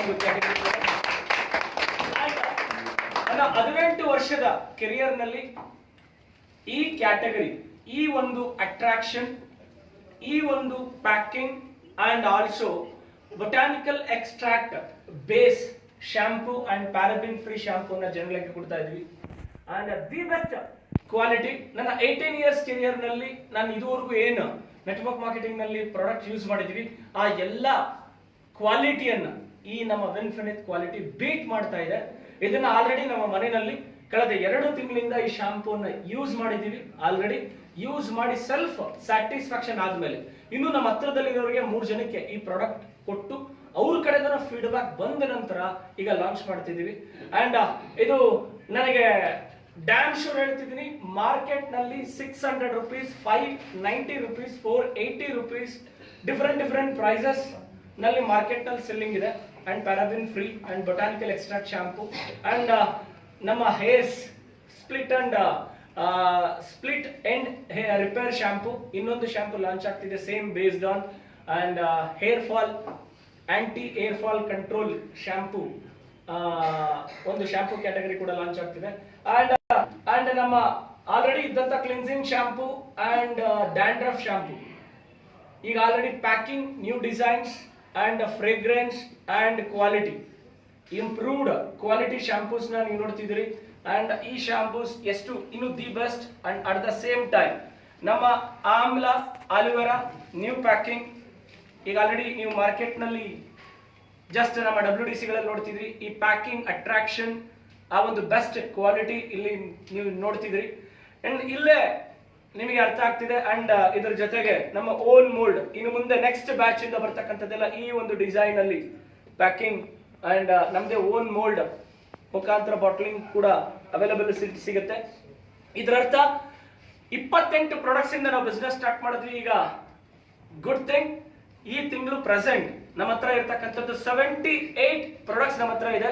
ಒಂದು ಕ್ಯಾಟಗರಿ. ನನ್ನ 18 ವರ್ಷದ ಕೆರಿಯರ್ ನಲ್ಲಿ ಈ ಕ್ಯಾಟಗರಿ, ಈ ಒಂದು ಅಟ್ರಾಕ್ಷನ್, ಈ ಒಂದು packing and also botanical extract base shampoo and paraben free ಶಾಂಪೂನ ಜನಗಳಿಗೆ ಕೊಡ್ತಾ ಇದ್ವಿ. And the best quality. ನನ್ನ 18 ಇಯರ್ಸ್ ಕೆರಿಯರ್ ನಲ್ಲಿ ನಾನು ಇದುವರೆಗೂ ಏನು ನೆಟ್ವರ್ಕ್ ಮಾರ್ಕೆಟಿಂಗ್ ನಲ್ಲಿ ಪ್ರಾಡಕ್ಟ್ ಯೂಸ್ ಮಾಡಿದ್ವಿ, ಆ ಎಲ್ಲ ಕ್ವಾಲಿಟಿಯನ್ನ ಈ ನಮ್ಮ ವೆನ್ಫಿನಿತ್ ಕ್ವಾಲಿಟಿ ಬೀಟ್ ಮಾಡ್ತಾ ಇದೆ. ಇದನ್ನ ಆಲ್ರೆಡಿ ನಮ್ಮ ಮನೆಯಲ್ಲಿ ಕಳೆದ 2 ತಿಂಗಳಿಂದ ಈ ಶಾಂಪೂನ ಯೂಸ್ ಮಾಡಿದೀವಿ. ಆಲ್ರೆಡಿ ಯೂಸ್ ಮಾಡಿ ಸೆಲ್ಫ್ ಸ್ಯಾಟಿಸ್ಫ್ಯಾಕ್ಷನ್ ಆದ್ಮೇಲೆ ಇನ್ನು ನಮ್ಮ ಹತ್ರದಲ್ಲಿರೋರಿಗೆ 3 ಜನಕ್ಕೆ ಈ ಪ್ರಾಡಕ್ಟ್ ಕೊಟ್ಟು ಅವ್ರ ಕಡೆಯಿಂದ ಫೀಡ್ಬ್ಯಾಕ್ ಬಂದ ನಂತರ ಈಗ ಲಾಂಚ್ ಮಾಡ್ತಿದೀವಿ. ಅಂಡ್ ಇದು ನನಗೆ ಡ್ಯಾಮ್ ಶೂರ್ ಹೇಳ್ತಿದ್ದೀನಿ, ಮಾರ್ಕೆಟ್ ನಲ್ಲಿ 600 rupees, 590 rupees, 480 rupees different prices ನಲ್ಲಿ ಮಾರ್ಕೆಟ್ ನಲ್ಲಿ ಸೆಲ್ಲಿಂಗ್ ಇದೆ. And paraben free and botanical extract shampoo and ನಮ್ಮ hairs split end repair shampoo, ಇನ್ನೊಂದು ಶಾಂಪೂ ಲಾಂಚ್ ಆಗ್ತಿದೆ same based on and hair fall anti hair fall control shampoo, ಒಂದು shampoo category ಕೂಡ launch ಆಗ್ತಿದೆ. And ನಮ್ಮ already ಇದ್ದಂತ cleansing shampoo and dandruff shampoo ಈಗ already packing, new designs and fragrance and quality, improved quality shampoos ನ ನೀವು ನೋಡ್ತಿದ್ದೀರಿ. And ಈ shampoos ಎಷ್ಟು ಇನ್ನು the best and at the same time ನಮ್ಮ ಆಮ್ಲ ಆಲೋವೆರಾ ನ್ಯೂ ಪ್ಯಾಕಿಂಗ್ ಈಗ ಆಲ್ರೆಡಿ ನೀವು ಮಾರ್ಕೆಟ್ ನಲ್ಲಿ ಜಸ್ಟ್ ನಮ್ಮ WDC ಗಳಲ್ಲಿ ನೋಡ್ತಿದ್ರಿ. ಈ ಪ್ಯಾಕಿಂಗ್ ಅಟ್ರಾಕ್ಷನ್ ಆ ಒಂದು ಬೆಸ್ಟ್ ಕ್ವಾಲಿಟಿ ಇಲ್ಲಿ ನೀವು ನೋಡ್ತಿದ್ರಿ. ಅಂಡ್ ಇಲ್ಲೇ ನಿಮಗೆ ಅರ್ಥ ಆಗ್ತಿದೆ. ಅಂಡ್ ಇದ್ರ ಜೊತೆಗೆ ನಮ್ಮ ಓನ್ ಮೋಲ್ಡ್ ಇನ್ನು ಮುಂದೆ ನೆಕ್ಸ್ಟ್ ಬ್ಯಾಚ್ ಇಂದ ಬರ್ತಕ್ಕಂಥದ್ದೆಲ್ಲ ಈ ಒಂದು ಡಿಸೈನ್ ಅಲ್ಲಿ ಪ್ಯಾಕಿಂಗ್ ಅಂಡ್ ನಮ್ದೇ ಓನ್ ಮೋಲ್ಡ್ ಮುಖಾಂತರ ಬಾಟ್ಲಿಂಗ್ ಕೂಡ ಅವೈಲಬಲ್ ಸಿಗುತ್ತೆ. ಇದರರ್ಥ 28 ಪ್ರಾಡಕ್ಟ್ಸ್ ಇಂದ ನಾವು ಬಿಸ್ನೆಸ್ ಸ್ಟಾರ್ಟ್ ಮಾಡಿದ್ವಿ. ಈಗ ಗುಡ್ ಥಿಂಗ್ ಈ ತಿಂಗಳು ಪ್ರೆಸೆಂಟ್ ನಮ್ಮ ಹತ್ರ ಇರತಕ್ಕಂಥದ್ದು 78 ಪ್ರಾಡಕ್ಟ್ಸ್ ನಮ್ಮ ಹತ್ರ ಇದೆ.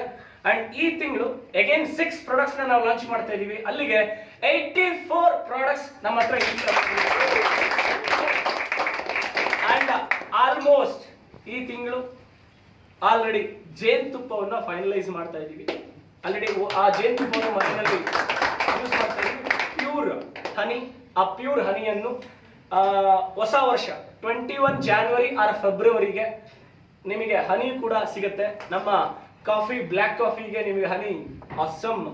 ಅಂಡ್ ಈ ತಿಂಗಳು ಅಗೇನ್ 6 ಪ್ರಾಡಕ್ಟ್ಸ್ ನಾವು ಲಾಂಚ್ ಮಾಡ್ತಾ ಇದೀವಿ. ಅಲ್ಲಿಗೆ 84 ಪ್ರಾಡಕ್ಟ್ಸ್ ನಮ್ಮ ಹತ್ರ ಅಂಡ್ ಆಲ್ಮೋಸ್ಟ್ ಈ ತಿಂಗಳು ಆಲ್ರೆಡಿ ಜೇನುತುಪ್ಪವನ್ನ ಫೈನಲೈಸ್ ಮಾಡ್ತಾ ಇದೀವಿ. ಆಲ್ರೆಡಿ ಆ ಜೇನುತುಪ್ಪವನ್ನು ಮನೆಯಲ್ಲಿ ಯೂಸ್ ಮಾಡ್ತಾ ಇದೀವಿ. ಪ್ಯೂರ್ ಹನಿ, ಆ ಪ್ಯೂರ್ ಹನಿಯನ್ನು ಹೊಸ ವರ್ಷ 21 ಜಾನ್ವರಿ ಆರ್ ಫೆಬ್ರವರಿಗೆ ನಿಮಗೆ ಹನಿ ಕೂಡ ಸಿಗುತ್ತೆ. ನಮ್ಮ ಕಾಫಿ, ಬ್ಲ್ಯಾಕ್ ಕಾಫಿಗೆ ನಿಮಗೆ ಹನಿ ಆಸಮ್.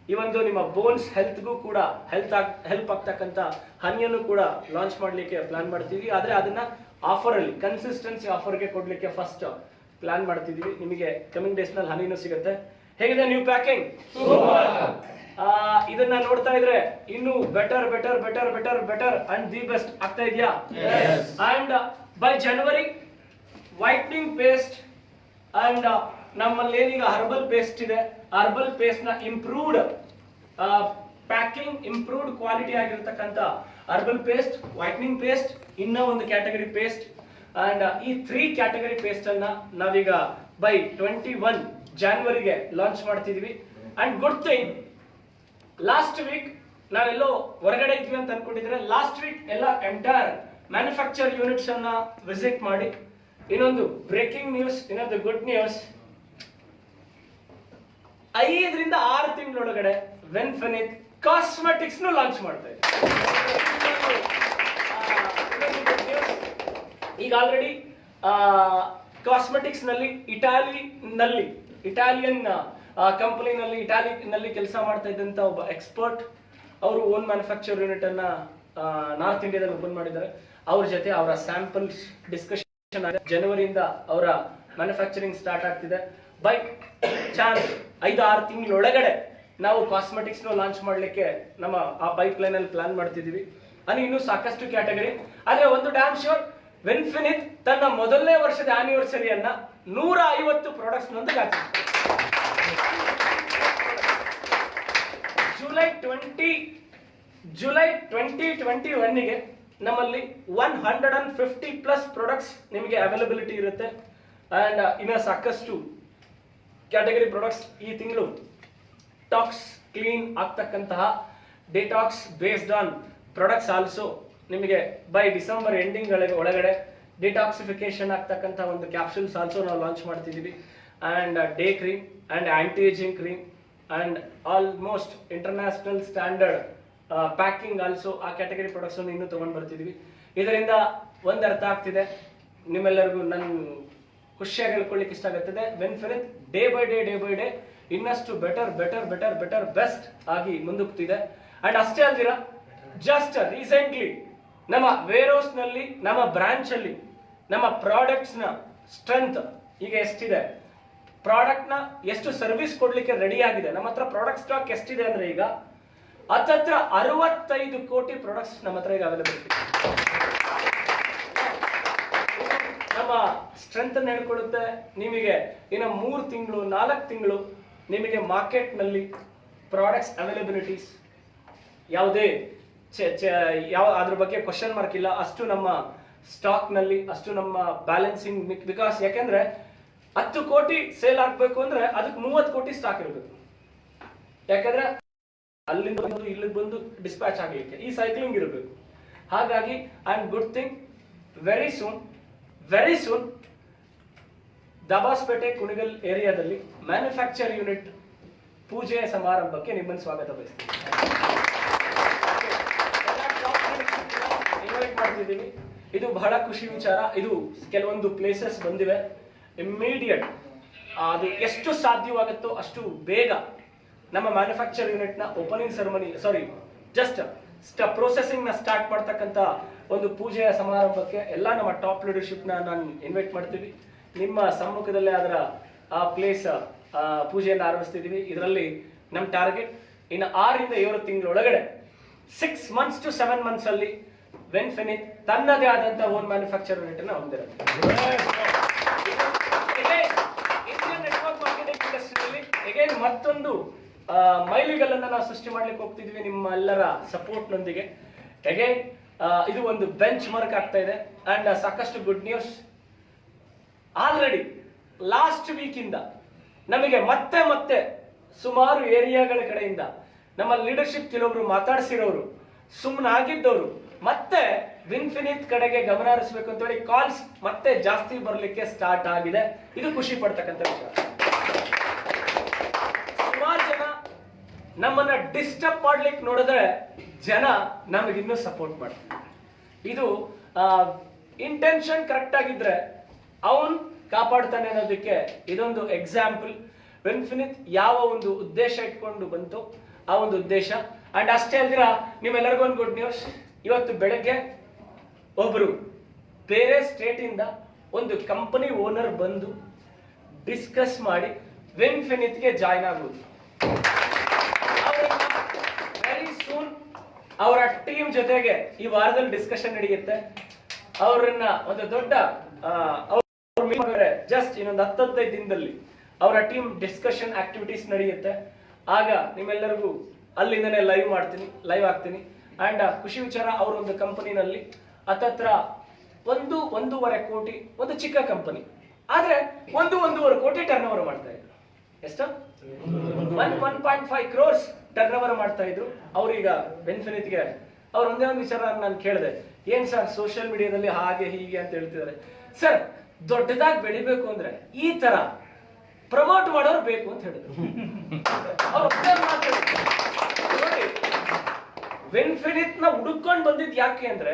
ಈ ಒಂದು ನಿಮ್ಮ ಬೋನ್ಸ್ ಹೆಲ್ತ್ಗೂ ಕೂಡ ಹೆಲ್ಪ್ ಆಗ್ತಕ್ಕಂಥ ಹನಿಯನ್ನು ಕೂಡ ಲಾಂಚ್ ಮಾಡ್ಲಿಕ್ಕೆ ಪ್ಲಾನ್ ಮಾಡ್ತೀವಿ. ಆದ್ರೆ ಅದನ್ನ ಆಫರ್ ಅಲ್ಲಿ ಕನ್ಸಿಸ್ಟೆನ್ಸಿ ಆಫರ್ಗೆ ಕೊಡ್ಲಿಕ್ಕೆ ಫಸ್ಟ್ ಪ್ಲಾನ್ ಮಾಡ್ತಿದೀವಿ. ನಿಮಗೆ ಕಮಿಂಗ್ ಡೇಸ್ ನಲ್ಲಿ ಹನಿನೂ ಸಿಗುತ್ತೆ. ಹೇಗಿದೆ ನ್ಯೂ ಪ್ಯಾಕಿಂಗ್? ಇದನ್ನ ನೋಡ್ತಾ ಇದ್ರೆ ಇನ್ನು better better better better better and the best ಆಗ್ತಾ ಇದೆಯಾ? And by January whitening paste and ನಮ್ಮಲ್ಲಿ ಏನೀಗ ಹರ್ಬಲ್ ಪೇಸ್ಟ್ ಇದೆ, ಹರ್ಬಲ್ ಪೇಸ್ಟ್ ನ ಇಂಪ್ರೂವ್ಡ್ ಪ್ಯಾಕಿಂಗ್, ಇಂಪ್ರೂವ್ಡ್ ಕ್ವಾಲಿಟಿ ಆಗಿರ್ತಕ್ಕಂಥ ಹರ್ಬಲ್ ಪೇಸ್ಟ್, ವೈಟ್ನಿಂಗ್ ಪೇಸ್ಟ್, ಇನ್ನ ಒಂದು ಕ್ಯಾಟಗರಿ ಪೇಸ್ಟ್ ಅಂಡ್ ಈ 3 ಕ್ಯಾಟಗರಿ ಪೇಸ್ಟ್ ಅನ್ನ ನಾವೀಗ ಬೈ 21 ಜಾನ್ವರಿಗೆ ಲಾಂಚ್ ಮಾಡ್ತಿದೀವಿ. And good thing, last week ನಾವೆಲ್ಲೋ ಹೊರಗಡೆ ಇದ್ವಿ ಅಂತ ಅನ್ಕೊಂಡಿದ್ರೆ ಲಾಸ್ಟ್ ವೀಕ್ ಎಲ್ಲ ಎಂಟೈರ್ ಮ್ಯಾನುಫ್ಯಾಕ್ಚರ್ ಯೂನಿಟ್ಸ್ ಅನ್ನ ವಿಸಿಟ್ ಮಾಡಿ ಇನ್ನೊಂದು ಬ್ರೇಕಿಂಗ್ ನ್ಯೂಸ್, ಇನ್ನೊಂದು ಗುಡ್ ನ್ಯೂಸ್, 5 ರಿಂದ 6 ತಿಂಗಳೊಳಗಡೆ ವೆನ್ಫಿನಿತ್ ಕಾಸ್ಮೆಟಿಕ್ಸ್ ನು ಲಾಂಚ್ ಮಾಡ್ತಾ ಇದೆ. ಈಗ ಆಲ್ರೆಡಿ ಕಾಸ್ಮೆಟಿಕ್ಸ್ ನಲ್ಲಿ ಇಟಾಲಿಯನ್ ಕಂಪನಿನಲ್ಲಿ ಇಟಾಲಿನಲ್ಲಿ ಕೆಲಸ ಮಾಡ್ತಾ ಇದ್ದಂತ ಒಬ್ಬ ಎಕ್ಸ್ಪರ್ಟ್ ಅವರು ಓನ್ ಮ್ಯಾನುಫ್ಯಾಕ್ಚರ್ ಯೂನಿಟ್ ಅನ್ನ ನಾರ್ತ್ ಇಂಡಿಯಾದಲ್ಲಿ ಓಪನ್ ಮಾಡಿದ್ದಾರೆ. ಅವ್ರ ಜೊತೆ ಅವರ ಸ್ಯಾಂಪಲ್ಸ್ ಡಿಸ್ಕಷನ್ ಜನವರಿಯಿಂದ ಅವರ ಮ್ಯಾನುಫ್ಯಾಕ್ಚರಿಂಗ್ ಸ್ಟಾರ್ಟ್ ಆಗ್ತಿದೆ. ಬೈ ಚಾನ್ಸ್ 5-6 ತಿಂಗಳೊಳಗಡೆ ನಾವು ಕಾಸ್ಮೆಟಿಕ್ಸ್ ಲಾಂಚ್ ಮಾಡ್ಲಿಕ್ಕೆ ನಮ್ಮ ಆ ಪೈಪ್ ಲೈನ್ ಅಲ್ಲಿ ಪ್ಲಾನ್ ಮಾಡ್ತಿದೀವಿ. ಅಲ್ಲಿ ಇನ್ನೂ ಸಾಕಷ್ಟು ಕ್ಯಾಟಗರಿ. ಆದ್ರೆ ಒಂದು ಡ್ಯಾಮ್ ಶೋರ್, ವೆನ್ಫಿನಿತ್ ತನ್ನ ಮೊದಲನೇ ವರ್ಷದ ಆನಿವರ್ಸರಿಯನ್ನ 150 ಪ್ರಾಡಕ್ಟ್ಸ್ ನೊಂದಿಗೆ ಆಚರಿಸಿದೆ. ಜುಲೈ 2021ಗೆ ನಮ್ಮಲ್ಲಿ 150+ ಪ್ರಾಡಕ್ಟ್ಸ್ ನಿಮಗೆ ಅವೈಲಬಿಲಿಟಿ ಇರುತ್ತೆ. ಅಂಡ್ ಇನ್ನ ಸಾಕಷ್ಟು ಕ್ಯಾಟಗರಿ ಪ್ರಾಡಕ್ಟ್ಸ್ ಈ ತಿಂಗಳು ಟಾಕ್ಸ್ ಕ್ಲೀನ್ ಆಗ್ತಕ್ಕಂತಹ detox based on products also ನಿಮಗೆ ಬೈ ಡಿಸೆಂಬರ್ ಎಂಡಿಂಗ್ ಒಳಗಡೆ ಡಿಟಾಕ್ಸಿಫಿಕೇಶನ್ ಆಗ್ತಕ್ಕಂಥ ಒಂದು ಕ್ಯಾಪ್ಸೂಲ್ಸ್ ಆಲ್ಸೋ ನಾವು ಲಾಂಚ್ ಮಾಡ್ತಿದ್ದೀವಿ. and day cream and anti-aging cream and almost international standard packing also ಆ ಕ್ಯಾಟಗರಿ ಪ್ರಾಡಕ್ಟ್ಸ್ ಅನ್ನು ಇನ್ನೂ ತಗೊಂಡು ಬರ್ತಿದ್ವಿ. ಇದರಿಂದ ಒಂದು ಅರ್ಥ ಆಗ್ತಿದೆ ನಿಮ್ಮೆಲ್ಲರಿಗೂ, ನಾನು ಖುಷಿಯಾಗಿ ಹೇಳ್ಕೊಳ್ಳಿಕ್ಕೆ ಇಷ್ಟ ಆಗುತ್ತದೆ. ವೆನ್ಫಿನಿತ್ ಡೇ ಬೈ ಡೇ ಇನ್ನಷ್ಟು ಬೆಟರ್ ಬೆಸ್ಟ್ ಆಗಿ ಮುಂದುಕ್ತಿದೆ. ಅಂಡ್ ಅಷ್ಟೇ ಅಲ್ದಿರ, ಜಸ್ಟ್ ರೀಸೆಂಟ್ಲಿ ನಮ್ಮ ವೇರ್ ಹೌಸ್ ನಲ್ಲಿ, ನಮ್ಮ ಬ್ರಾಂಚ್ ಅಲ್ಲಿ ನಮ್ಮ ಪ್ರಾಡಕ್ಟ್ಸ್ ನ ಸ್ಟ್ರೆಂತ್ ಈಗ ಎಷ್ಟಿದೆ, ಪ್ರಾಡಕ್ಟ್ ನ ಎಷ್ಟು ಸರ್ವಿಸ್ ಕೊಡ್ಲಿಕ್ಕೆ ರೆಡಿ ಆಗಿದೆ, ನಮ್ಮ ಹತ್ರ ಪ್ರಾಡಕ್ಟ್ ಸ್ಟಾಕ್ ಎಷ್ಟಿದೆ ಅಂದ್ರೆ ಈಗ ಹತ್ತತ್ರ 65 ಕೋಟಿ ಪ್ರಾಡಕ್ಟ್ಸ್ ನಮ್ಮ ಹತ್ರ ಈಗ ಅವೈಲೇಬಲ್ ಇದೆ. ನಮ್ಮ ಸ್ಟ್ರೆಂತ್ ಅನ್ನು ಹೇಳ್ಕೊಡುತ್ತೆ. ನಿಮಗೆ ಇನ್ನು 3 ತಿಂಗಳು 4 ತಿಂಗಳು ನಿಮಗೆ ಮಾರ್ಕೆಟ್ ನಲ್ಲಿ ಪ್ರಾಡಕ್ಟ್ಸ್ ಅವೈಲಬಿಲಿಟೀಸ್ ಯಾವುದೇ ಅದ್ರ ಬಗ್ಗೆ ಕ್ವಶನ್ ಮಾರ್ಕ್ ಇಲ್ಲ. ಅಷ್ಟು ನಮ್ಮ ಸ್ಟಾಕ್ ನಲ್ಲಿ, ಅಷ್ಟು ನಮ್ಮ ಬ್ಯಾಲೆನ್ಸಿಂಗ್, ಬಿಕಾಸ್ ಯಾಕೆಂದ್ರೆ 10 ಕೋಟಿ ಸೇಲ್ ಆಗ್ಬೇಕು ಅಂದ್ರೆ ಅದಕ್ಕೆ 30 ಕೋಟಿ ಸ್ಟಾಕ್ ಇರಬೇಕು. ಯಾಕಂದ್ರೆ ಅಲ್ಲಿಂದ ಬಂದು ಇಲ್ಲಿಗೆ ಬಂದು ಡಿಸ್ಪ್ಯಾಚ್ ಆಗಲಿಕ್ಕೆ ಈ ಸೈಕ್ಲಿಂಗ್ ಇರಬೇಕು. ಹಾಗಾಗಿ and good thing, very soon Dabaspet Kunigal ಏರಿಯಾದಲ್ಲಿ ಮ್ಯಾನುಫ್ಯಾಕ್ಚರ್ ಯೂನಿಟ್ ಪೂಜೆಯ ಸಮಾರಂಭಕ್ಕೆ ನಿಮ್ಮನ್ನು ಸ್ವಾಗತ ಬಯಸ್ತೀನಿ. ಇನ್ವೈಟ್ ಮಾಡ್ತಿದ್ದೀವಿ. ಇದು ಬಹಳ ಖುಷಿ ವಿಚಾರ. ಇದು ಕೆಲವೊಂದು ಪ್ಲೇಸಸ್ ಬಂದಿವೆ. ಇಮ್ಮಿಡಿಯೇಟ್ ಅದು ಎಷ್ಟು ಸಾಧ್ಯವಾಗುತ್ತೋ ಅಷ್ಟು ಬೇಗ ನಮ್ಮ ಮ್ಯಾನುಫ್ಯಾಕ್ಚರ್ ಯೂನಿಟ್ ನ ಓಪನಿಂಗ್ ಸೆರೆಮನಿ, ಜಸ್ಟ್ ಪ್ರೊಸೆಸಿಂಗ್ ನ ಸ್ಟಾರ್ಟ್ ಮಾಡ್ತಕ್ಕಂಥ ಒಂದು ಪೂಜೆಯ ಸಮಾರಂಭಕ್ಕೆ ಎಲ್ಲ ನಮ್ಮ ಟಾಪ್ ಲೀಡರ್ಶಿಪ್ ನ ನಾನು ಇನ್ವೈಟ್ ಮಾಡ್ತೀವಿ. ನಿಮ್ಮ ಸಮ್ಮುಖದಲ್ಲೇ ಅದರ ಆ ಪ್ಲೇಸ್ ಪೂಜೆಯನ್ನು ಆರಂಭಿಸ್ತಿದ್ದೀವಿ. ಇದರಲ್ಲಿ ನಮ್ಮ ಟಾರ್ಗೆಟ್ ಇನ್ನು 6 ರಿಂದ 7 ತಿಂಗಳೊಳಗಡೆ 6 months to 7 months ಅಲ್ಲಿ ವೆನ್ಫಿನಿತ್ ತನ್ನದೇ ಆದಂತಹ ಓನ್ ಮ್ಯಾನುಫ್ಯಾಕ್ಚರ್ ಯೂನಿಟ್ ಅನ್ನು ಹೊಂದಿರುತ್ತೆ. ಇಂಡಿಯನ್ ನೆಟ್ವರ್ಕ್ ಮಾರ್ಕೆಟಿಂಗ್ ಇಂಡಸ್ಟ್ರಿಯಲ್ಲಿ ಅಗೇನ್ ಮತ್ತೊಂದು ಮೈಲಿಗಲ್ಲನ್ನ ನಾವು ಸೃಷ್ಟಿ ಮಾಡ್ಲಿಕ್ಕೆ ಹೋಗ್ತಿದ್ವಿ ನಿಮ್ಮ ಎಲ್ಲರ ಸಪೋರ್ಟ್ ನೊಂದಿಗೆ. ಅಗೇನ್ ಇದು ಒಂದು ಬೆಂಚ್ ಮಾರ್ಕ್ ಆಗ್ತಾ ಇದೆ. ಅಂಡ್ ಸಾಕಷ್ಟು good news. Already last week ಇಂದ ನಮಗೆ ಮತ್ತೆ ಸುಮಾರು ಏರಿಯಾಗಳ ಕಡೆಯಿಂದ ನಮ್ಮ ಲೀಡರ್ಶಿಪ್ ಕೆಲವೊಬ್ರು ಮಾತಾಡಿಸಿರೋರು, ಸುಮ್ಮನಾಗಿದ್ದವರು ಮತ್ತೆ ವಿನ್ಫಿನಿತ್ ಕಡೆಗೆ ಗಮನ ಹರಿಸಬೇಕು ಅಂತ ಹೇಳಿ ಕಾಲ್ಸ್ ಮತ್ತೆ ಜಾಸ್ತಿ ಬರ್ಲಿಕ್ಕೆ ಸ್ಟಾರ್ಟ್ ಆಗಿದೆ. ಇದು ಖುಷಿ ಪಡ್ತಕ್ಕಂಥ ವಿಚಾರ. ಸುಮಾರು ಜನ ನಮ್ಮನ್ನ ಡಿಸ್ಟರ್ಬ್ ಮಾಡ್ಲಿಕ್ಕೆ ನೋಡಿದ್ರೆ ಜನ ನಮಗಿನ್ನೂ ಸಪೋರ್ಟ್ ಮಾಡ್ತಾರೆ. ಇದು ಇಂಟೆನ್ಷನ್ ಕರೆಕ್ಟ್ ಆಗಿದ್ರೆ ಅವನ್ ಕಾಪಾಡ್ತಾನೆ ಅನ್ನೋದಕ್ಕೆ ಇದೊಂದು ಎಕ್ಸಾಂಪಲ್. ವೆನ್ಫಿನಿತ್ ಯಾವ ಒಂದು ಉದ್ದೇಶ ಇಟ್ಕೊಂಡು ಬಂತು ಆ ಒಂದು ಉದ್ದೇಶ. ಅಂಡ್ ಅಷ್ಟೇ ಅಲ್ದಿರ ನಿಮ್ಮೆಲ್ಲರಿಗೂ ಒಂದು ಗುಡ್ ನ್ಯೂಸ್. ಇವತ್ತು ಬೆಳಗ್ಗೆ ಒಬ್ರು ಬೇರೆ ಸ್ಟೇಟ್ ಇಂದ ಒಂದು ಕಂಪನಿ ಓನರ್ ಬಂದು ಡಿಸ್ಕಸ್ ಮಾಡಿ ವೆನ್ಫಿನಿತ್ಗೆ ಜಾಯ್ನ್ ಆಗುವುದು. ವೆರಿ ಸೂನ್ ಅವರ ಟೀಮ್ ಜೊತೆಗೆ ಈ ವಾರದಲ್ಲಿ ಡಿಸ್ಕಷನ್ ನಡೆಯುತ್ತೆ. ಅವರನ್ನ ಒಂದು ದೊಡ್ಡ ಜಸ್ಟ್ ಇನ್ನೊಂದು 10-15 ದಿನದಲ್ಲಿ ಅವರ ಟೀಮ್ ಡಿಸ್ಕಷನ್ ಆಕ್ಟಿವಿಟೀಸ್ ನಡೆಯುತ್ತೆ. ಆಗ ನಿಮ್ಮೆಲ್ಲರಿಗೂ ಅಲ್ಲಿಂದನೇ ಲೈವ್ ಆಗ್ತೀನಿ. ಅಂಡ್ ಖುಷಿ ವಿಚಾರ, ಅವರ ಒಂದು ಕಂಪನಿನಲ್ಲಿ ಹತ್ತತ್ರ 1-1.5 ಕೋಟಿ, ಒಂದು ಚಿಕ್ಕ ಕಂಪನಿ ಆದ್ರೆ 1-1.5 ಕೋಟಿ ಟರ್ನ್ ಓವರ್ ಮಾಡ್ತಾ ಇದ್ರು. ಎಷ್ಟು? 1.5 crores ಟರ್ನ್ ಓವರ್ ಮಾಡ್ತಾ ಇದ್ರು. ಅವ್ರೀಗ ವೆನ್ಫಿನಿತ್ಗೆ ಅವ್ರ ಒಂದೇ ಒಂದು ವಿಚಾರ ನಾನು ಕೇಳಿದೆ, ಏನ್ ಸರ್ ಸೋಷಿಯಲ್ ಮೀಡಿಯಾದಲ್ಲಿ ಹಾಗೆ ಹೀಗೆ ಅಂತ ಹೇಳ್ತಿದ್ದಾರೆ. ಸರ್, ದೊಡ್ಡದಾಗಿ ಬೆಳಿಬೇಕು ಅಂದ್ರೆ ಈ ತರ ಪ್ರಮೋಟ್ ಮಾಡೋರು ಬೇಕು ಅಂತ ಹೇಳಿದ್ರು. ನೋಡಿ, ವೆನ್ಫಿನಿತ್ ನ ಹುಡುಕೊಂಡು ಬಂದಿದ್ ಯಾಕೆ ಅಂದ್ರೆ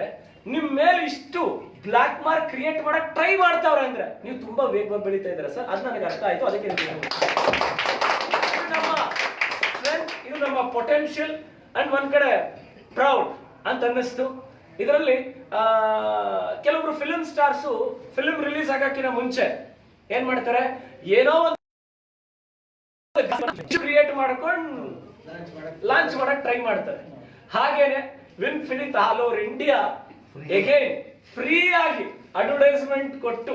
ನಿಮ್ ಮೇಲೆ ಇಷ್ಟು ಬ್ಲಾಕ್ ಮಾರ್ಕ್ ಕ್ರಿಯೇಟ್ ಮಾಡಕ್ ಟ್ರೈ ಮಾಡ್ತಾವ್ರೆ ಅಂದ್ರೆ ನೀವು ತುಂಬಾ ವೇಗವಾಗಿ ಬೆಳೀತಾ ಇದ್ದೀರಾ ಸರ್. ಅದು ನನಗೆ ಅರ್ಥ ಆಯ್ತು. ಅದಕ್ಕೆ ನಮ್ಮ ಸ್ಟ್ರೆಂತ್, ಇದು ನಮ್ಮ ಪೊಟೆನ್ಶಿಯಲ್ ಅಂಡ್ ಒಂದ್ ಕಡೆ ಪ್ರೌಡ್ ಅಂತ ಅನ್ನಿಸ್ತು. ಇದರಲ್ಲಿ ಕೆಲವೊಬ್ರು ಫಿಲ್ಮ್ ಸ್ಟಾರ್ಸು ಫಿಲ್ಮ್ ರಿಲೀಸ್ ಆಗಕ್ಕಿಂತ ಮುಂಚೆ ಏನ್ ಮಾಡ್ತಾರೆ, ಏನೋ ಒಂದು ಕ್ರಿಯೇಟ್ ಮಾಡ್ಕೊಂಡು ಲಾಂಚ್ ಮಾಡಕ್ ಟ್ರೈ ಮಾಡ್ತಾರೆ. ಹಾಗೇನೆ ವೆನ್ಫಿನಿತ್ all over India again free ಆಗಿ ಅಡ್ವರ್ಟೈಸ್ಮೆಂಟ್ ಕೊಟ್ಟು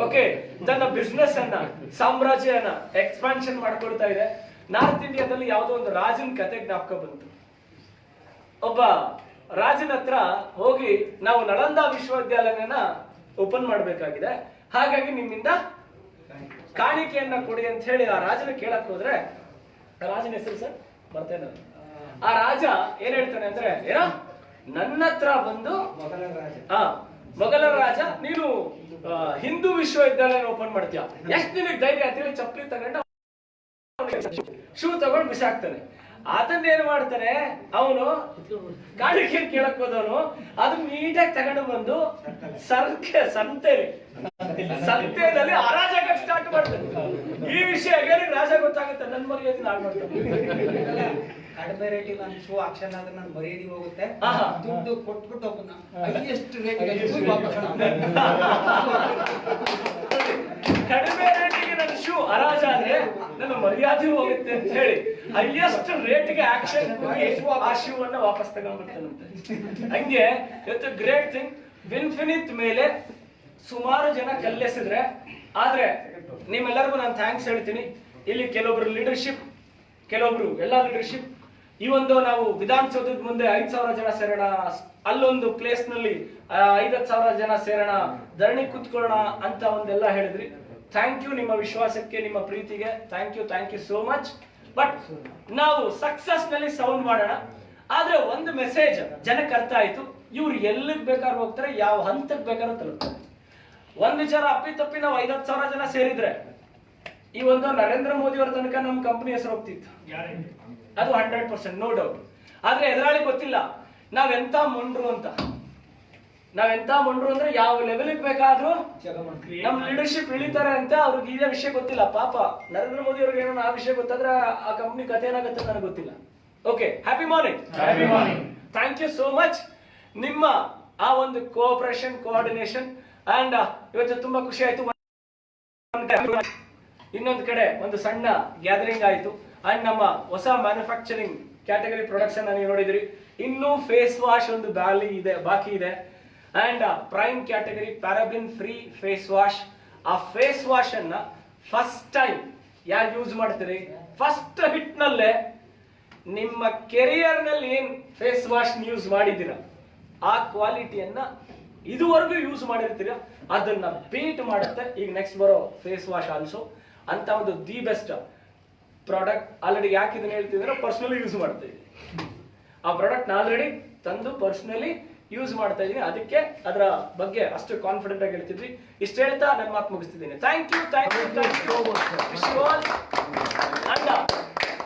ಓಕೆ ತನ್ನ ಬಿಸ್ನೆಸ್ ಅನ್ನ, ಸಾಮ್ರಾಜ್ಯನ ಎಕ್ಸ್ಪಾನ್ಷನ್ ಮಾಡ್ಕೊಳ್ತಾ ಇದೆ. ನಾರ್ತ್ ಇಂಡಿಯಾದಲ್ಲಿ ಯಾವುದೋ ಒಂದು ರಾಜನ ಕತೆ ಜ್ಞಾಪಕ ಬಂತು. ಒಬ್ಬ ರಾಜನ ಹತ್ರ ಹೋಗಿ ನಾವು ನಳಂದ ವಿಶ್ವವಿದ್ಯಾಲಯನ ಓಪನ್ ಮಾಡಬೇಕಾಗಿದೆ, ಹಾಗಾಗಿ ನಿಮ್ಮಿಂದ ಕಾಣಿಕೆಯನ್ನ ಕೊಡಿ ಅಂತ ಹೇಳಿ ಆ ರಾಜನ ಕೇಳಕ್ ಹೋದ್ರೆ, ರಾಜನ ಹೆಸರು ಸರ್ ಬರ್ತೇನೆ, ಆ ರಾಜ ಏನ್ ಹೇಳ್ತಾನೆ ಅಂದ್ರೆ, ಏನೋ ನನ್ನ ಹತ್ರ ಬಂದು ಮೊಘಲ ರಾಜ ನೀನು ಹಿಂದೂ ವಿಶ್ವವಿದ್ಯಾಲಯ ಓಪನ್ ಮಾಡ್ತೀಯ, ಎಷ್ಟು ನಿನಗೆ ಧೈರ್ಯ ಅಂತೇಳಿ ಚಪ್ಪಲಿ ತಗೊಂಡು ಶೂ ತಗೊಂಡು ಬಿಸಾಕ್ತಾನೆ. ಅದನ್ನೇನ್ ಮಾಡ್ತಾನೆ ಅವನು, ಕಾಣಿಕೆ ಕೇಳಕ್ ಹೋದವನು ಅದನ್ನ ನೀಟಾಗಿ ತಗೊಂಡು ಬಂದು ಸಂತೆಯಲ್ಲಿ ಹರಾಜಾಗಕ್ಕೆ ಸ್ಟಾರ್ಟ್ ಮಾಡ್ತಾನೆ. ಈ ವಿಷಯ ರಾಜ ಗೊತ್ತಾಗುತ್ತೆ, ನನ್ನ ಮರ್ಯಾದೆ ನಾಳೆ ಮಾಡ್ತಾನೆ. ಕಡಿಮೆ ರೇಟಿಗೆ ನಾನು ಶೂ ಆಕ್ಷನ್ ಆದ್ರೆ ನಾನು ಮರ್ಯಾದೆ ಹೋಗುತ್ತೆ, ದುಡ್ಡು ಕೊಟ್ಬಿಟ್ಟು ಹೈಯೆಸ್ಟ್ ರೇಟಿಗೆ ಕಡಿಮೆ ರೇಟಿಗೆ ನನ್ನ ಶೂ ಹರಾಜ ಆದ್ರೆ ನನ್ನ ಮರ್ಯಾದೆ ಹೋಗುತ್ತೆ ಅಂತ ಹೇಳಿ ಹೈಯೆಸ್ಟ್ ರೇಟ್ಗೆ ಆಕ್ಷನ್ ಆ ಶೂ ಅನ್ನ ವಾಪಸ್ ತಗೊಂಡ್ಬಿಡ್ತಾನಂತೆ. ಹಂಗೆ ಇವತ್ತು ಗ್ರೇಟ್ ಥಿಂಗ್, ವಿನ್ಫಿನಿತ್ ಮೇಲೆ ಸುಮಾರು ಜನ ಕಲ್ಲೆಸಿದ್ರೆ, ಆದ್ರೆ ನಿಮ್ಮೆಲ್ಲರಿಗೂ ನಾನು ಥ್ಯಾಂಕ್ಸ್ ಹೇಳ್ತೀನಿ. ಇಲ್ಲಿ ಕೆಲವೊಬ್ರು ಲೀಡರ್ಶಿಪ್, ಕೆಲವೊಬ್ರು ಎಲ್ಲ ಲೀಡರ್ಶಿಪ್. ಈ ಒಂದು ನಾವು ವಿಧಾನಸೌಧದ ಮುಂದೆ 5,000 ಜನ ಸೇರೋಣ, ಅಲ್ಲೊಂದು ಪ್ಲೇಸ್ ನಲ್ಲಿ 5,000 ಜನ ಸೇರೋಣ, ಧರಣಿ ಕುತ್ಕೊಳ್ಳೋಣ ಅಂತ ಒಂದೆಲ್ಲ ಹೇಳಿದ್ರಿ. ಥ್ಯಾಂಕ್ ಯು, ನಿಮ್ಮ ವಿಶ್ವಾಸಕ್ಕೆ, ನಿಮ್ಮ ಪ್ರೀತಿಗೆ thank you so much. But ನಾವು ಸಕ್ಸಸ್ ನಲ್ಲಿ ಸೌಂಡ್ ಮಾಡೋಣ. ಆದ್ರೆ ಒಂದು ಮೆಸೇಜ್ ಜನಕ್ಕೆ ಅರ್ಥ ಆಯ್ತು, ಇವ್ರು ಎಲ್ಲಿಗೆ ಬೇಕಾದ್ರೂ ಹೋಗ್ತಾರೆ, ಯಾವ ಹಂತಕ್ಕೆ ಬೇಕಾದ್ರೂ ತಲುಪ್ತಾರೆ. ಒಂದ್ ವಿಚಾರ ಅಪ್ಪಿ ನಾವು 5,000 ಜನ ಸೇರಿದ್ರೆ ಈ ಒಂದು ನರೇಂದ್ರ ಮೋದಿ ಅವರ ತನಕ ನಮ್ಮ ಕಂಪನಿ ಹೆಸರು ಹೋಗ್ತಿತ್ತು, ಅದು 100% ನೋ ಡೌಟ್. ಆದ್ರೆ ಎದುರಾಳಿ ಗೊತ್ತಿಲ್ಲ ನಾವೆಂತ ಮೊಂಡ್ರು ಅಂತ. ನಾವೆಂತ ಮೊಂಡ್ರು ಅಂದ್ರೆ ಯಾವ ಲೆವೆಲ್ಗೆ ಬೇಕಾದ್ರೂ ನಮ್ ಲೀಡರ್ಶಿಪ್ ಇಳಿತಾರೆ ಅಂತ ಅವ್ರಿಗೆ ಇದೇ ವಿಷಯ ಗೊತ್ತಿಲ್ಲ. ಪಾಪ ನರೇಂದ್ರ ಮೋದಿ ಅವ್ರಿಗೆ ಏನೋ ಆ ವಿಷಯ ಗೊತ್ತಾದ್ರೆ ಆ ಕಂಪ್ನಿ ಕಥೆ ಏನಾಗುತ್ತೆ ನನಗೆ ಗೊತ್ತಿಲ್ಲ. Okay, happy morning. Thank you so much. ನಿಮ್ಮ ಆ ಒಂದು ಕೋಆಪರೇಷನ್, ಕೋಆರ್ಡಿನೇಷನ್ ಅಂಡ್ ಇವತ್ತು ತುಂಬಾ ಖುಷಿ ಆಯ್ತು. ಇನ್ನೊಂದು ಕಡೆ ಒಂದು ಸಣ್ಣ ಗ್ಯಾದರಿಂಗ್ ಆಯ್ತು ಅಂಡ್ ನಮ್ಮ ಹೊಸ ಮ್ಯಾನುಫ್ಯಾಕ್ಚರಿಂಗ್ ಕ್ಯಾಟಗರಿ ಪ್ರೊಡಕ್ಷನ್ ನೀವು ನೋಡಿದ್ರಿ. ಇನ್ನು ಫೇಸ್ ವಾಶ್ ಒಂದು ಬಾಕಿ ಇದೆ and prime category paraben free face wash. ಆ ಫೇಸ್ ವಾಶ್ ಅನ್ನ ಫಸ್ಟ್ ಟೈಮ್ ಯಾರು ಯೂಸ್ ಮಾಡ್ತೀರಿ, ಫಸ್ಟ್ ಹಿಟ್ ನಲ್ಲೇ ನಿಮ್ಮ ಕೆರಿಯರ್ ನಲ್ಲಿ ಏನ್ ಫೇಸ್ ವಾಶ್ ಯೂಸ್ ಮಾಡಿದ್ದೀರ ಆ ಕ್ವಾಲಿಟಿಯನ್ನ ಇದುವರೆಗೂ ಯೂಸ್ ಮಾಡಿರ್ತೀರ ಅದನ್ನ ಬೀಟ್ ಮಾಡುತ್ತೆ ಈಗ ನೆಕ್ಸ್ಟ್ ಬರೋ ಫೇಸ್ ವಾಶ್ ಆಲ್ಸೋ. ಅಂತ ಒಂದು ದಿ ಬೆಸ್ಟ್ ಪ್ರಾಡಕ್ಟ್ ಆಲ್ರೆಡಿ ಯಾಕೆ ಇದನ್ನ ಹೇಳ್ತಿದ್ರೆ ಪರ್ಸನಲಿ ಯೂಸ್ ಮಾಡ್ತಾ ಇದ್ದೀನಿ. ಆ ಪ್ರಾಡಕ್ಟ್ ಆಲ್ರೆಡಿ ತಂದು ಪರ್ಸನಲಿ ಯೂಸ್ ಮಾಡ್ತಾ ಇದ್ದೀನಿ, ಅದಕ್ಕೆ ಅದರ ಬಗ್ಗೆ ಅಷ್ಟು ಕಾನ್ಫಿಡೆಂಟ್ ಆಗಿ ಹೇಳ್ತಿದ್ವಿ. ಇಷ್ಟು ಹೇಳ್ತಾ ನನ್ನ ಮಾತು ಮುಗಿಸ್ತಿದ್ದೀನಿ. Thank you.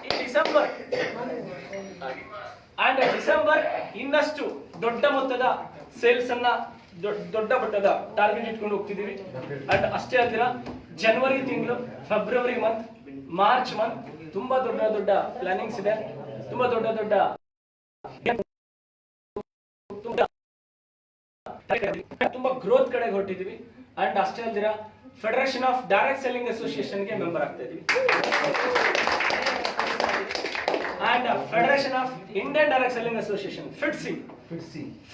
ಈ ಡಿಸೆಂಬರ್ ಇನ್ನಷ್ಟು ದೊಡ್ಡ ಮೊತ್ತದ ಸೇಲ್ಸ್ ಅನ್ನ ದೊಡ್ಡ ಮಟ್ಟದ ಟಾರ್ಗೆಟ್ ಇಟ್ಕೊಂಡು ಹೋಗ್ತಿದೀವಿ. ಅಂಡ್ ಅಷ್ಟೇ ಅಲ್ದಿರ ಜನವರಿ ತಿಂಗಳು, ಫೆಬ್ರವರಿ ಮಂತ್, ಮಾರ್ಚ್ ಮಂತ್ ತುಂಬಾ ದೊಡ್ಡ ಪ್ಲಾನಿಂಗ್ಸ್ ಇದೆ. ತುಂಬಾ ದೊಡ್ಡ ತುಂಬಾ ಗ್ರೋತ್ ಕಡೆ ಹೊರಟಿದೀವಿ. ಅಂಡ್ ಅಷ್ಟೇ ಅಲ್ದಿರ federation of direct selling association ಗೆ ಮೆಂಬರ್ ಆಗ್ತಾ ಇದೀವಿ. And federation of Indian direct selling association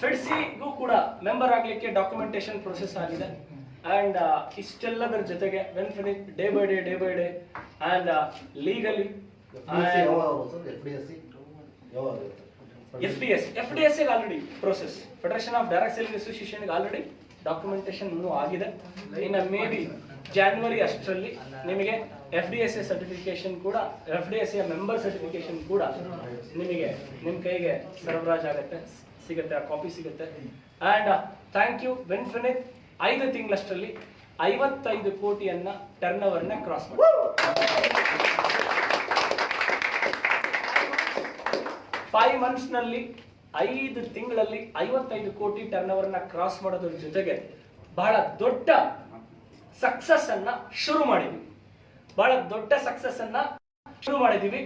ಫಿಡ್ಸಿಗೂ ಕೂಡ ಮೆಂಬರ್ ಆಗ್ಲಿಕ್ಕೆ ಡಾಕ್ಯುಮೆಂಟೇಶನ್ ಪ್ರೊಸೆಸ್ ಆಗಿದೆ. ಅಂಡ್ ಇಷ್ಟೆಲ್ಲದರ ಜೊತೆಗೆ ವೆನ್ಫಿನಿಟ್ day by day and legally FDSA already process, federation of direct selling association already documentation ಇನ್ನೂ ಆಗಿದೆ. ಇನ್ನು ಮೇ ಬಿ ಜಾನ್ವರಿ ಅಷ್ಟರಲ್ಲಿ ನಿಮಗೆ FDSA ಸರ್ಟಿಫಿಕೇಶನ್ ಕೂಡ, FDSA ಮೆಂಬರ್ ಸರ್ಟಿಫಿಕೇಶನ್ ಕೂಡ ನಿಮಗೆ ನಿಮ್ಮ ಕೈಗೆ ಸರಬರಾಜು ಸಿಗುತ್ತೆ, ಆ ಕಾಪಿ ಸಿಗುತ್ತೆ. And thank you. ವೆನ್ಫಿನಿಟ್ 5 ತಿಂಗಳಷ್ಟರಲ್ಲಿ 55 ಕೋಟಿಯನ್ನ ಟರ್ನ್ ಓವರ್ ನ ಕ್ರಾಸ್ ಮಾಡಿ 5 months ನಲ್ಲಿ 5 ತಿಂಗಳಲ್ಲಿ 55 ಕೋಟಿ ಟರ್ನ್ ಓವರ್ ನ ಕ್ರಾಸ್ ಮಾಡೋದ್ರ ಜೊತೆಗೆ ಬಹಳ ದೊಡ್ಡ ಸಕ್ಸಸ್ ಅನ್ನ ಶುರು ಮಾಡಿದ್ವಿ.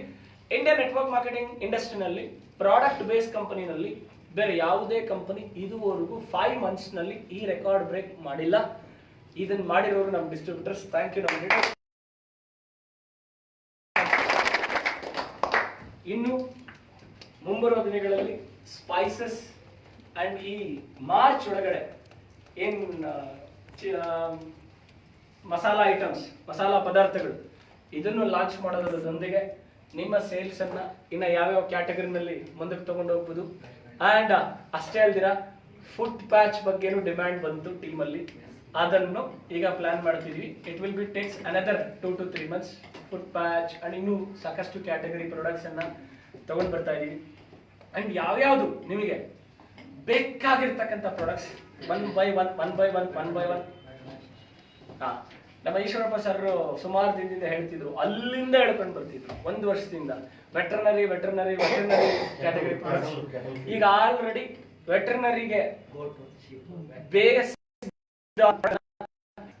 ಇಂಡಿಯನ್ ನೆಟ್ವರ್ಕ್ ಮಾರ್ಕೆಟಿಂಗ್ ಇಂಡಸ್ಟ್ರಿನಲ್ಲಿ ಪ್ರಾಡಕ್ಟ್ ಬೇಸ್ ಕಂಪನಿನಲ್ಲಿ ಬೇರೆ ಯಾವುದೇ ಕಂಪನಿ ಇದುವರೆಗೂ 5 months ನಲ್ಲಿ ಈ ರೆಕಾರ್ಡ್ ಬ್ರೇಕ್ ಮಾಡಿಲ್ಲ. ಇದನ್ನ ಮಾಡಿರೋರು ನಮ್ಮ ಡಿಸ್ಟ್ರಿಬ್ಯೂಟರ್ಸ್. Thank you. ನಮ್ಮ ಇನ್ನು ಮುಂಬರುವ ದಿನಗಳಲ್ಲಿ ಸ್ಪೈಸಸ್ ಅಂಡ್ ಈ ಮಾರ್ಚ್ ಒಳಗಡೆ ಏನ್ ಮಸಾಲಾ ಐಟಮ್ಸ್, ಮಸಾಲಾ ಪದಾರ್ಥಗಳು ಇದನ್ನು ಲಾಂಚ್ ಮಾಡೋದ್ರೊಂದಿಗೆ ನಿಮ್ಮ ಸೇಲ್ಸ್ ಅನ್ನ ಇನ್ನ ಯಾವ್ಯಾವ ಕ್ಯಾಟಗರಿನಲ್ಲಿ ಮುಂದಕ್ಕೆ ತಗೊಂಡು ಹೋಗ್ಬೋದು. ಅಂಡ್ ಅಷ್ಟೇ ಅಲ್ದಿರ ಫುಟ್ ಪ್ಯಾಚ್ ಬಗ್ಗೆನೂ ಡಿಮ್ಯಾಂಡ್ ಬಂತು ಟೀಮಲ್ಲಿ, ಅದನ್ನು ಈಗ ಪ್ಲಾನ್ ಮಾಡ್ತಿದ್ವಿ. It will be takes another 2 to 3 months. Foot patch and ಇನ್ನೂ ಸಾಕಷ್ಟು ಕ್ಯಾಟಗರಿ ಪ್ರಾಡಕ್ಟ್ಸ್ ಅನ್ನ ತಗೊಂಡ್ ಬರ್ತಾ ಇದೀವಿ. ಅಂಡ್ ಯಾವ್ಯಾವುದು ನಿಮಗೆ ಬೇಕಾಗಿರ್ತಕ್ಕಂಥ ಪ್ರಾಡಕ್ಟ್ಸ್ ಒನ್ ಬೈ ಒನ್. ಹಾ, ನಮ್ಮ ಈಶ್ವರಪ್ಪ ಸರ್ ಸುಮಾರು ದಿನದಿಂದ ಹೇಳ್ತಿದ್ರು, ಅಲ್ಲಿಂದ ಹೇಳ್ಕೊಂಡು ಬರ್ತಿದ್ರು 1 ವರ್ಷದಿಂದ ವೆಟರ್ನರಿ ಕ್ಯಾಟಗರಿ ಪ್ರಾಡಕ್ಟ್ಸ್. ಈಗ ಆಲ್ರೆಡಿ ವೆಟರ್ನರಿಗೆ ಬೇಸ್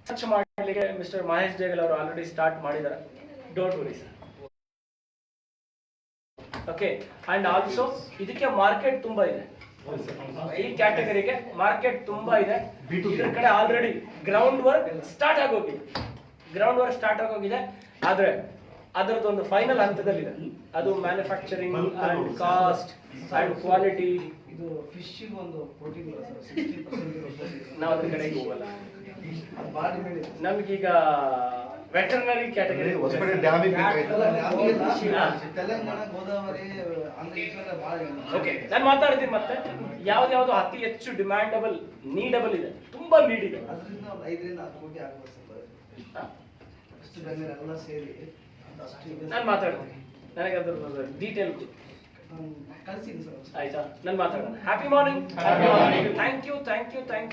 ಸರ್ಚ್ ಮಾಡಲಿಕ್ಕೆ ಮಿಸ್ಟರ್ ಮಹೇಶ್ ಜೇಗಲ್ ಅವರು ಆಲ್ರೆಡಿ ಸ್ಟಾರ್ಟ್ ಮಾಡಿದ್ದಾರೆ. Don't worry sir. Okay, and also ಇದಕ್ಕೆ ಮಾರ್ಕೆಟ್ ತುಂಬಾ ಇದೆ. ಈ ಕ್ಯಾಟಗರಿಗೆ ಮಾರ್ಕೆಟ್ ತುಂಬಾ ಇದೆ. ಇದ್ರ ಕಡೆ ಆಲ್ರೆಡಿ ಗ್ರೌಂಡ್ ವರ್ಕ್ ಸ್ಟಾರ್ಟ್ ಆಗೋಗಿದೆ. ಆದ್ರೆ ಅದರದೊಂದು ಫೈನಲ್ ಹಂತದಲ್ಲಿದೆ. ಅದು manufacturing and cost and quality. ಇದು ಫಿಶ್ ಒಂದು ಪ್ರೋಟೀನ್ ಇಲ್ಲ ಸರ್, 60% ನಾವು ಅದ್ರ ಕಡೆಗೆ ಹೋಗಲ್ಲ. ಅದು ಬಾಡಿ ಮೇಲೆ ನಮಗೀಗ ವೆಟರ್ನರಿ ಕ್ಯಾಟಗರಿ ಹೊಸಪೇಟೆ ಡ್ಯಾಮಿಗೆ ತೆಲಂಗಾಣ, ಗೋದಾವರಿ, ಆಂಧ್ರ ಈ ಕಡೆ ಭಾಳ ಇದೆ. ಓಕೆ, ನಾನು ಮಾತಾಡ್ತೀನಿ. ಮತ್ತೆ ಯಾವ್ದು ಅತಿ ಹೆಚ್ಚು ಡಿಮ್ಯಾಂಡಬಲ್, ನೀಡಬಲ್ ಇದೆ, ತುಂಬಾ ನೀಡ್ ಇದೆ. ಅದರಿಂದ ಒಂದು 5 ರಿಂದ 6 ಕೋಟಿ ಆಗ್ಬೋದು ಸರ್. ಅಷ್ಟು ಬೆಲೆ ಎಲ್ಲ ಸೇರಿ ಅಷ್ಟು ಇದೆ. ನಾನು ಮಾತಾಡ್ತೀನಿ, ನನಗೆ ಅದ್ರ ಡೀಟೇಲ್ ಕಳಿಸಿದ್ದೀನಿ ಸರ್. ಆಯ್ತಾ, ನಾನು ಮಾತಾಡೋಣ. Happy morning. Thank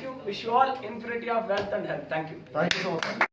you. Wish you all infinity of wealth and health. Thank you. Thank you so much.